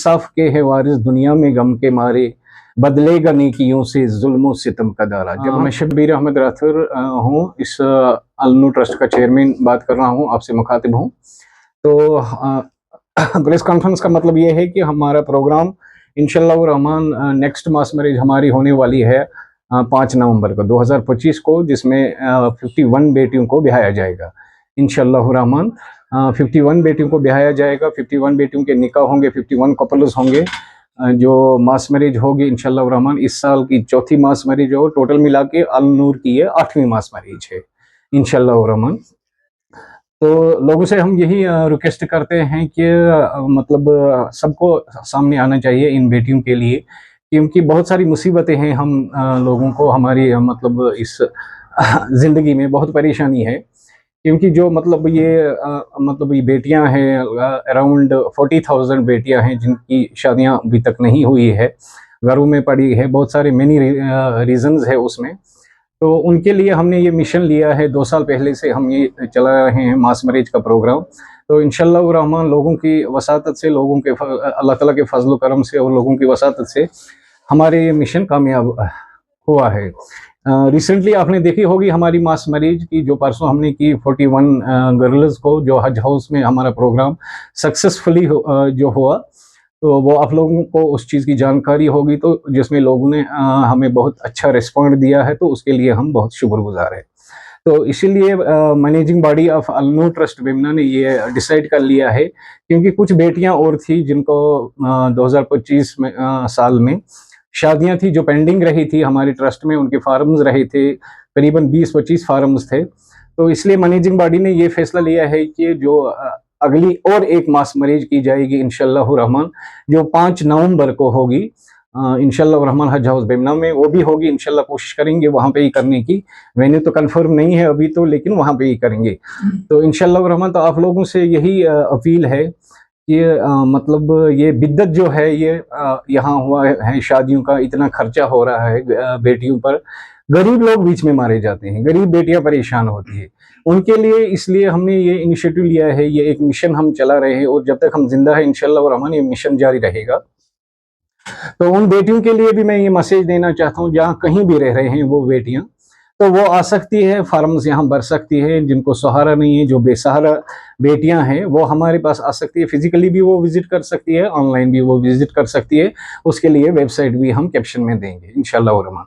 इंसाफ के है वारिस दुनिया में गम के मारे, बदलेगा नेकियों से जुल्म सितम का दारा। जब मैं शब्बीर अहमद राथुर हूँ, इस अल-नूर ट्रस्ट का चेयरमैन बात कर रहा हूँ, आपसे मुखातिब हूँ। तो प्रेस कॉन्फ्रेंस का मतलब ये है कि हमारा प्रोग्राम इंशाअल्लाह रहमान नेक्स्ट मास मैरिज हमारी होने वाली है 5 नवंबर को 2025 को, जिसमें 51 बेटियों को ब्याया जाएगा इंशाअल्लाह रहमान। 51 बेटियों को ब्याया जाएगा, 51 बेटियों के निकाह होंगे, 51 कपल्स होंगे जो मास मैरिज होगी इंशाअल्लाह रहमान। इस साल की चौथी मास मैरिज हो, टोटल मिला के अल-नूर की ये 8वीं मास मैरिज है इंशाअल्लाह रहमान। तो लोगों से हम यही रिक्वेस्ट करते हैं कि मतलब सबको सामने आना चाहिए इन बेटियों के लिए, क्योंकि बहुत सारी मुसीबतें हैं हम लोगों को, हमारी मतलब इस ज़िंदगी में बहुत परेशानी है। क्योंकि जो मतलब ये बेटियां हैं, अराउंड 40,000 बेटियां हैं जिनकी शादियां अभी तक नहीं हुई है, घरों में पड़ी है, बहुत सारे मेनी रीजंस है उसमें। तो उनके लिए हमने ये मिशन लिया है, 2 साल पहले से हम ये चला रहे हैं मास मैरिज का प्रोग्राम। तो इंशाअल्लाह रहमान लोगों की वसातत से, लोगों के अल्लाह ताला के फजल करम से और लोगों की वसातत से हमारे ये मिशन कामयाब हुआ है। रिसेंटली आपने देखी होगी हमारी मास मैरिज की जो परसों हमने की 41 गर्ल्स को, जो हज हाउस में हमारा प्रोग्राम सक्सेसफुली जो हुआ, तो वो आप लोगों को उस चीज़ की जानकारी होगी, तो जिसमें लोगों ने हमें बहुत अच्छा रिस्पॉन्ड दिया है, तो उसके लिए हम बहुत शुक्रगुजार हैं। तो इसीलिए managing body of Al-Noor trust Bemina ने ये डिसाइड कर लिया है, क्योंकि कुछ बेटियां और थी जिनको 2025 में साल में शादियां थी जो पेंडिंग रही थी हमारे ट्रस्ट में, उनके फार्म्स रहे थे, करीबन 20-25 फार्म्स थे। तो इसलिए मैनेजिंग बॉडी ने ये फैसला लिया है कि जो अगली और एक मास मैरिज की जाएगी इंशाअल्लाह रहमान, जो 5 नवंबर को होगी इंशाअल्लाह रहमान हज हाउस बेमना में, वो भी होगी इंशाअल्लाह। कोशिश करेंगे वहाँ पे ही करने की, वेन्यू तो कंफर्म नहीं है अभी तो, लेकिन वहाँ पे ही करेंगे। तो इंशाअल्लाह रहमान तो आप लोगों से यही अपील है कि मतलब ये बिद्दत जो है ये यहाँ हुआ है, शादियों का इतना खर्चा हो रहा है बेटियों पर, गरीब लोग बीच में मारे जाते हैं, गरीब बेटियां परेशान होती है उनके लिए। इसलिए हमने ये इनिशिएटिव लिया है, ये एक मिशन हम चला रहे हैं, और जब तक हम जिंदा है इंशाअल्लाह रहमान ये मिशन जारी रहेगा। तो उन बेटियों के लिए भी मैं ये मैसेज देना चाहता हूँ, जहाँ कहीं भी रह रहे हैं वो बेटियां, तो वो आ सकती है, फार्म्स यहाँ भर सकती है। जिनको सहारा नहीं है, जो बेसहारा बेटियां हैं, वो हमारे पास आ सकती है, फिजिकली भी वो विजिट कर सकती है, ऑनलाइन भी वो विजिट कर सकती है। उसके लिए वेबसाइट भी हम कैप्शन में देंगे इंशाअल्लाह रहमान।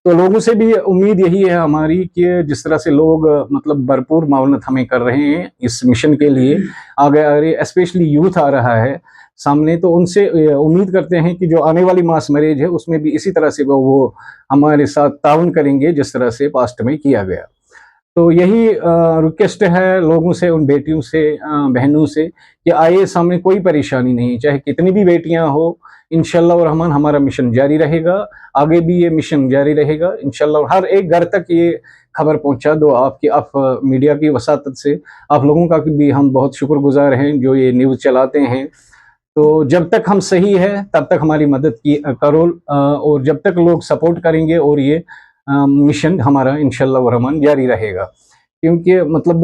तो लोगों से भी उम्मीद यही है हमारी कि जिस तरह से लोग मतलब भरपूर मावनत हमें कर रहे हैं इस मिशन के लिए, आगे स्पेशली यूथ आ रहा है सामने, तो उनसे उम्मीद करते हैं कि जो आने वाली मास मैरिज है उसमें भी इसी तरह से वो हमारे साथ ताउन करेंगे जिस तरह से पास्ट में किया गया। तो यही रिक्वेस्ट है लोगों से, उन बेटियों से, बहनों से, कि आइए, सामने कोई परेशानी नहीं, चाहे कितनी भी बेटियां हो, इंशाअल्लाह रहमान हमारा मिशन जारी रहेगा, आगे भी ये मिशन जारी रहेगा इंशाअल्लाह। हर एक घर तक ये खबर पहुंचा दो आप मीडिया की वसातत से, आप लोगों का भी हम बहुत शुक्रगुजार हैं जो ये न्यूज़ चलाते हैं। तो जब तक हम सही है तब तक हमारी मदद की करो, और जब तक लोग सपोर्ट करेंगे, और ये मिशन हमारा इंशाअल्लाह रहमान जारी रहेगा। क्योंकि मतलब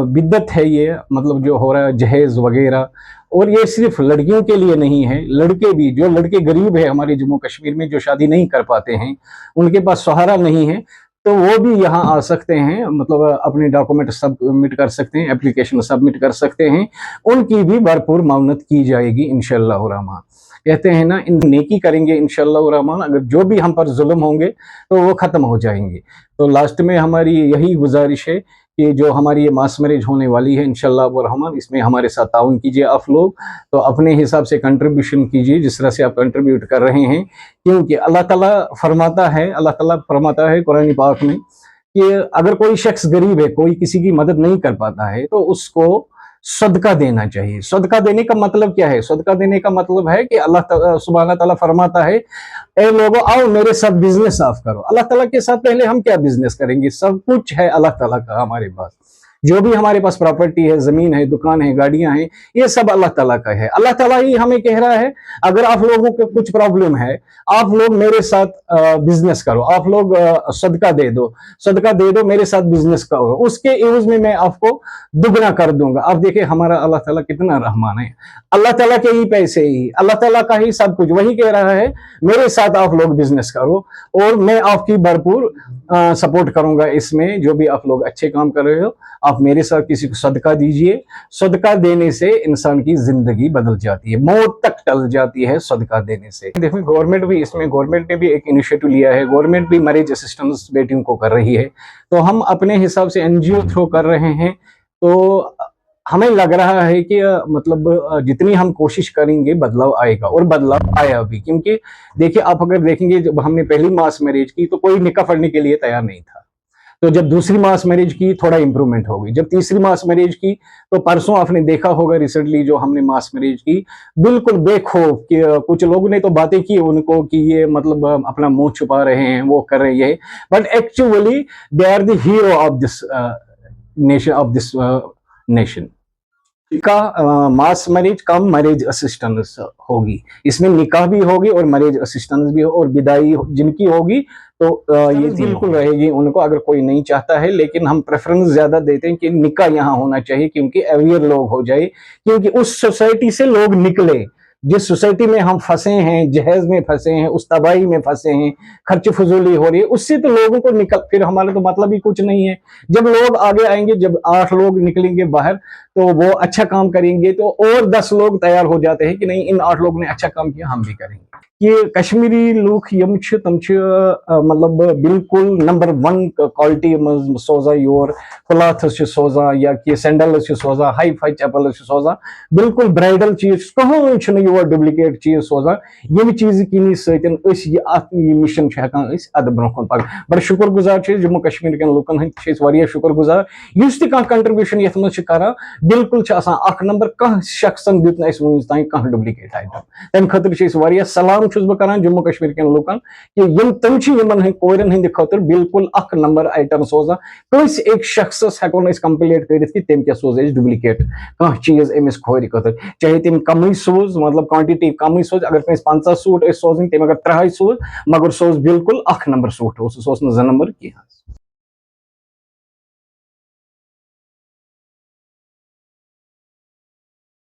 बिद्दत है ये, मतलब जो हो रहा है जहेज वगैरह, और ये सिर्फ लड़कियों के लिए नहीं है, लड़के भी, जो लड़के गरीब है हमारे जम्मू कश्मीर में, जो शादी नहीं कर पाते हैं, उनके पास सहारा नहीं है, तो वो भी यहाँ आ सकते हैं, मतलब अपने डॉक्यूमेंट सबमिट कर सकते हैं, एप्लीकेशन सबमिट कर सकते हैं, उनकी भी भरपूर मावनत की जाएगी इंशाअल्लाह रहमान। कहते हैं ना, इन नेकी करेंगे इंशाअल्लाह रहमान, अगर जो भी हम पर जुल्म होंगे तो वो ख़त्म हो जाएंगे। तो लास्ट में हमारी यही गुजारिश है कि जो हमारी ये मास मैरिज होने वाली है इंशाअल्लाह रहमान, इसमें हमारे साथ ताउन कीजिए आप लोग। तो अपने हिसाब से कंट्रीब्यूशन कीजिए जिस तरह से आप कंट्रीब्यूट कर रहे हैं, क्योंकि अल्लाह ताला फरमाता है कुरान पाक में कि अगर कोई शख्स गरीब है, कोई किसी की मदद नहीं कर पाता है, तो उसको सदका देना चाहिए। सदका देने का मतलब क्या है? सदका देने का मतलब है कि अल्लाह सुब्हान तआला फरमाता है, ए लोगों आओ मेरे साथ बिजनेस साफ करो। अल्लाह ताला के साथ पहले हम क्या बिजनेस करेंगे? सब कुछ है अल्लाह ताला का हमारे पास। जो भी हमारे पास प्रॉपर्टी है, जमीन है, दुकान है, गाड़ियां हैं, ये सब अल्लाह ताला का है। अल्लाह ताला ही हमें कह रहा है, अगर आप लोगों को कुछ प्रॉब्लम है, आप लोग मेरे साथ बिजनेस करो, आप लोग सदका दे दो, मेरे साथ बिजनेस करो, उसके एवज में मैं आपको दुगना कर दूंगा। आप देखिए हमारा अल्लाह ताला कितना रहमान है। अल्लाह ताला के ही पैसे ही, अल्लाह ताला का ही सब कुछ, वही कह रहा है मेरे साथ आप लोग बिजनेस करो और मैं आपकी भरपूर सपोर्ट करूंगा इसमें। जो भी आप लोग अच्छे काम कर रहे हो, आप मेरे साथ किसी को सदका दीजिए। सदका देने से इंसान की जिंदगी बदल जाती है, मौत तक टल जाती है सदका देने से। देखो गवर्नमेंट ने भी एक इनिशिएटिव लिया है। गवर्नमेंट भी मैरिज असिस्टेंस बेटियों को कर रही है, तो हम अपने हिसाब से एनजीओ थ्रू कर रहे हैं। तो हमें लग रहा है कि मतलब जितनी हम कोशिश करेंगे बदलाव आएगा, और बदलाव आया भी। क्योंकि देखिए, आप अगर देखेंगे, जब हमने पहली मास मैरिज की तो कोई निकाह पढ़ने के लिए तैयार नहीं था। तो जब दूसरी मास मैरिज की, थोड़ा इंप्रूवमेंट हो गई। जब तीसरी मास मैरिज की, तो परसों आपने देखा होगा रिसेंटली जो हमने मास मैरिज की, बिल्कुल बेखौफ कि कुछ लोगों ने तो बातें की उनको कि ये मतलब अपना मुंह छुपा रहे हैं, वो कर रहे हैं, but actually they are the hero of this nation का। Mass marriage cum marriage assistance होगी, इसमें निकाह भी होगी और मैरिज असिस्टेंस भी हो, और विदाई जिनकी होगी तो ये बिल्कुल रहेगी उनको, अगर कोई नहीं चाहता है। लेकिन हम प्रेफरेंस ज्यादा देते हैं कि निकाह यहाँ होना चाहिए, क्योंकि अवेयर लोग हो जाए, क्योंकि उस सोसाइटी से लोग निकले जिस सोसाइटी में हम फंसे हैं, जहेज में फंसे हैं, उस तबाही में फंसे हैं, खर्च फजूली हो रही है, उससे तो लोगों को निकल, फिर हमारा तो मतलब ही कुछ नहीं है। जब लोग आगे आएंगे, जब 8 लोग निकलेंगे बाहर, तो वो अच्छा काम करेंगे, तो और 10 लोग तैयार हो जाते हैं कि नहीं, इन 8 लोगों ने अच्छा काम किया, हम भी करेंगे। ये कश्मीरी लूक यम तम मतलब बिल्कुल number 1 quality Souza your cloth सोजा, या कि सैंडल सोजा, हाई फाई चप्पल सोजा, बिल्कुल ब्राइडल चीज कहीं योर डुप्लिकेट चीज सोजा। यम चीज किनी सतन मिशन अद ब्रोह पक। बड़ा शुक्र गुजार जम्मू कश्मीर के लूकन हंद शुक्र गुजार, युस तह कंट्रीब्यूशन ये मज कर, बिल्कुल 1 नंबर। कह शख्सन दित वन तान कह डुप्लिकेट आइटम, तम खतर सलाम बह कर जम्मू कश्मीर के लूकन कि तम यमन कोरन हंद खतर बिल्कुल 1 नंबर आइटम सोजा। कस एक शख्स हेको कंप्लेट कर तम क्या सोज डुप्लिकेट कह चीज अमिस खोर खतर, चाहे तम कम सोज, मतलब क्वांटिटी कम सोज। अगर कस 50 सूट सोजन, तम अगर 3 सोज, मगर सोज बिल्कुल 1 नंबर सूट, 2 नंबर कह।